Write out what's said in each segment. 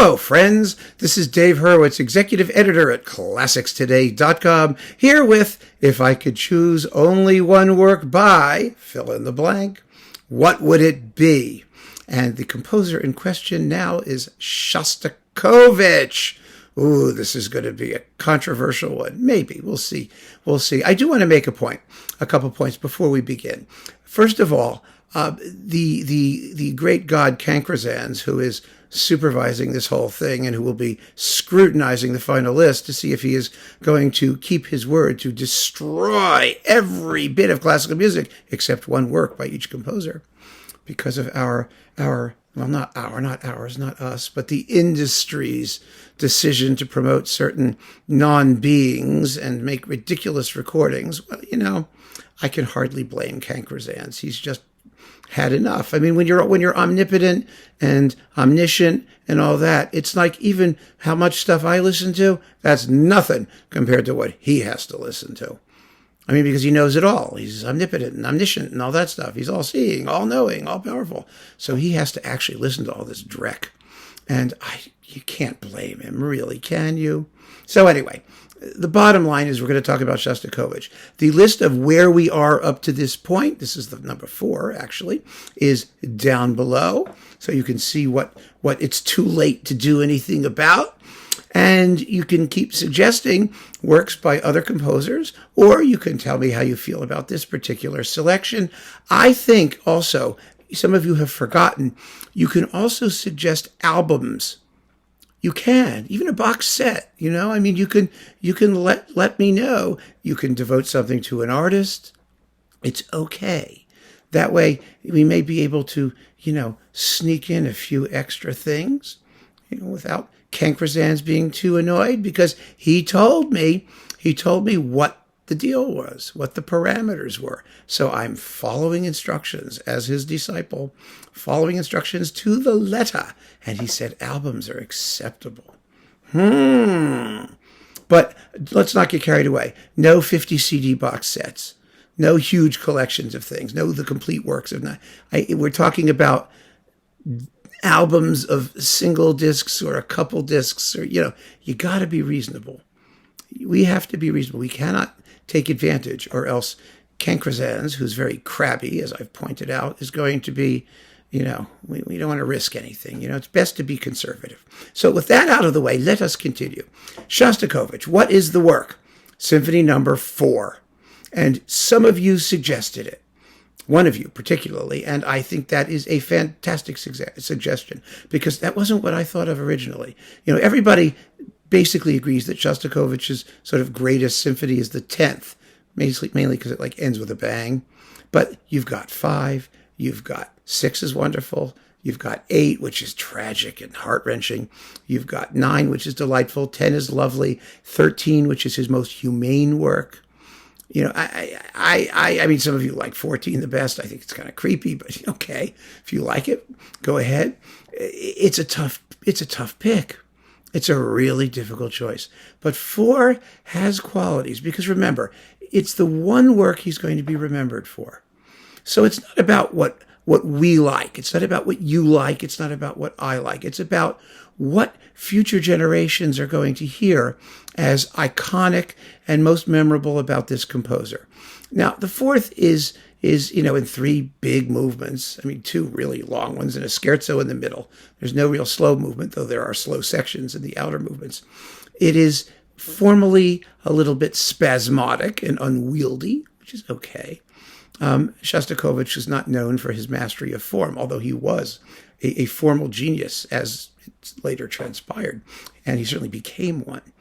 Hello, friends. This is Dave Hurwitz, executive editor at ClassicsToday.com, here with If I Could Choose Only One Work by, fill in the blank, what would it be? And the composer in question now is Shostakovich. Ooh, this is going to be a controversial one. Maybe. We'll see. I do want to make a couple points before we begin. First of all, the great god Cankrazans, who is supervising this whole thing and who will be scrutinizing the final list to see if he is going to keep his word to destroy every bit of classical music except one work by each composer, because of not us, but the industry's decision to promote certain non-beings and make ridiculous recordings. Well, I can hardly blame Cankrazans. He's just had enough. I mean, when you're omnipotent and omniscient and all that, it's like even how much stuff I listen to, that's nothing compared to what he has to listen to. I mean, because he knows it all. He's omnipotent and omniscient and all that stuff. He's all-seeing, all-knowing, all-powerful. So he has to actually listen to all this dreck. And you can't blame him, really, can you? So anyway, the bottom line is we're going to talk about Shostakovich. The list of where we are up to this point, this is the number 4, actually, is down below. So you can see what it's too late to do anything about. And you can keep suggesting works by other composers, or you can tell me how you feel about this particular selection. I think also, some of you have forgotten, you can also suggest albums. You can, even a box set, I mean, you can let me know. You can devote something to an artist. It's okay. That way we may be able to, sneak in a few extra things, without Cankrazans being too annoyed, because he told me what the deal was, what the parameters were. So I'm following instructions as his disciple, following instructions to the letter. And he said albums are acceptable. But let's not get carried away. No 50 CD box sets. No huge collections of things. No the complete works of we're talking about albums of single discs or a couple discs, or, you got to be reasonable. We have to be reasonable. We cannot take advantage, or else Cankrazans, who's very crabby, as I've pointed out, is going to be, we don't want to risk anything. It's best to be conservative. So with that out of the way, let us continue. Shostakovich, what is the work? Symphony No. 4. And some of you suggested it. One of you particularly, and I think that is a fantastic suggestion, because that wasn't what I thought of originally. Everybody basically agrees that Shostakovich's sort of greatest symphony is the 10th, mainly because it ends with a bang. But you've got 5, you've got 6 is wonderful, you've got 8, which is tragic and heart-wrenching, you've got 9, which is delightful, 10 is lovely, 13, which is his most humane work. I mean, some of you like 14 the best. I think it's kind of creepy, but okay, if you like it, go ahead. It's a tough pick. It's a really difficult choice. But 4 has qualities, because remember, it's the one work he's going to be remembered for. So it's not about what we like. It's not about what you like. It's not about what I like. It's about what future generations are going to hear as iconic and most memorable about this composer. Now, the 4th is in 3 big movements. I mean, 2 really long ones and a scherzo in the middle. There's no real slow movement, though there are slow sections in the outer movements. It is formally a little bit spasmodic and unwieldy, which is okay. Shostakovich is not known for his mastery of form, although he was a formal genius, as it later transpired, and he certainly became one.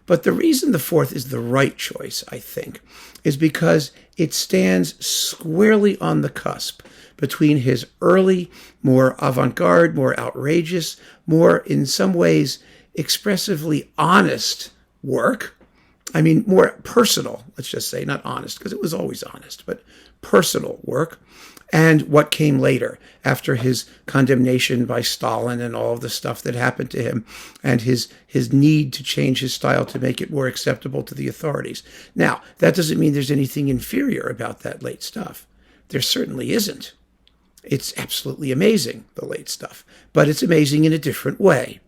But the reason the 4th is the right choice, I think, is because it stands squarely on the cusp between his early, more avant-garde, more outrageous, more, in some ways, expressively honest work. I mean, more personal, let's just say, not honest, because it was always honest, but personal work, and what came later, after his condemnation by Stalin and all of the stuff that happened to him, and his need to change his style to make it more acceptable to the authorities. Now, that doesn't mean there's anything inferior about that late stuff. There certainly isn't. It's absolutely amazing, the late stuff, but it's amazing in a different way.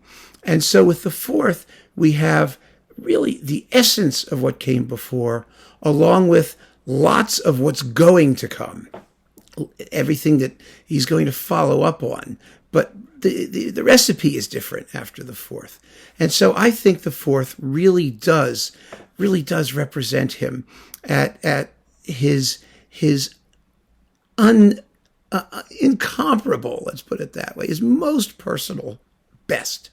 And so with the fourth, we have really the essence of what came before, along with lots of what's going to come, everything that he's going to follow up on. But the recipe is different after the fourth. And so I think the fourth really does represent him at his incomparable, let's put it that way, his most personal best.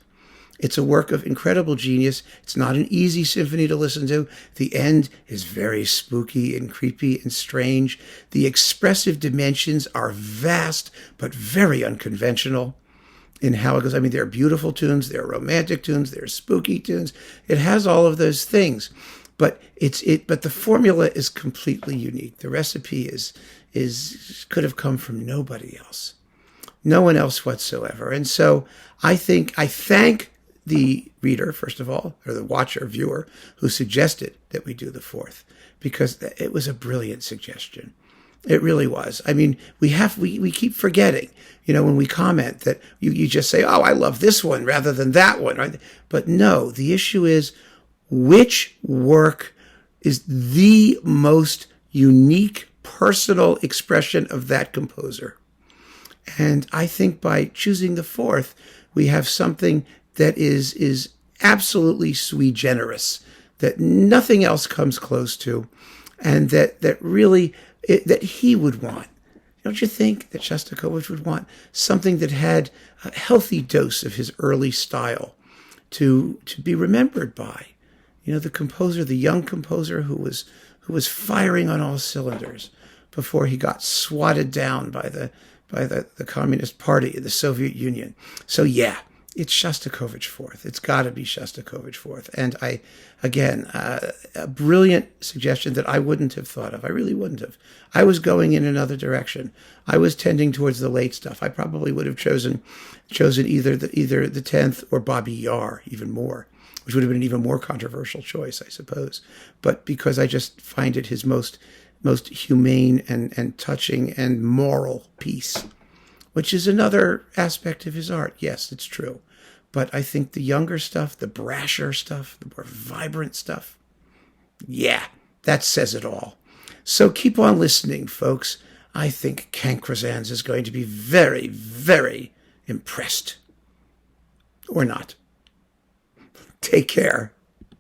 It's a work of incredible genius. It's not an easy symphony to listen to. The end is very spooky and creepy and strange. The expressive dimensions are vast, but very unconventional in how it goes. I mean, there are beautiful tunes, there are romantic tunes, there are spooky tunes. It has all of those things, but but the formula is completely unique. The recipe could have come from nobody else. No one else whatsoever. And so I thank the reader, first of all, or the watcher, viewer, who suggested that we do the fourth, because it was a brilliant suggestion. It really was. I mean, we keep forgetting, when we comment that you just say, oh, I love this one rather than that one. Right? But no, the issue is which work is the most unique personal expression of that composer. And I think by choosing the fourth, we have something that is absolutely sui generis, that nothing else comes close to, and that really that he would want. Don't you think that Shostakovich would want something that had a healthy dose of his early style to be remembered by? The composer, the young composer who was firing on all cylinders before he got swatted down by the Communist Party of the Soviet Union. So yeah, it's Shostakovich fourth. It's got to be Shostakovich fourth. And a brilliant suggestion that I wouldn't have thought of. I really wouldn't have. I was going in another direction. I was tending towards the late stuff. I probably would have chosen either the 10th or Bobby Yar even more, which would have been an even more controversial choice, I suppose. But because I just find it his most humane and touching and moral piece, which is another aspect of his art. Yes, it's true. But I think the younger stuff, the brasher stuff, the more vibrant stuff, yeah, that says it all. So keep on listening, folks. I think Kankrazans is going to be very, very impressed. Or not. Take care.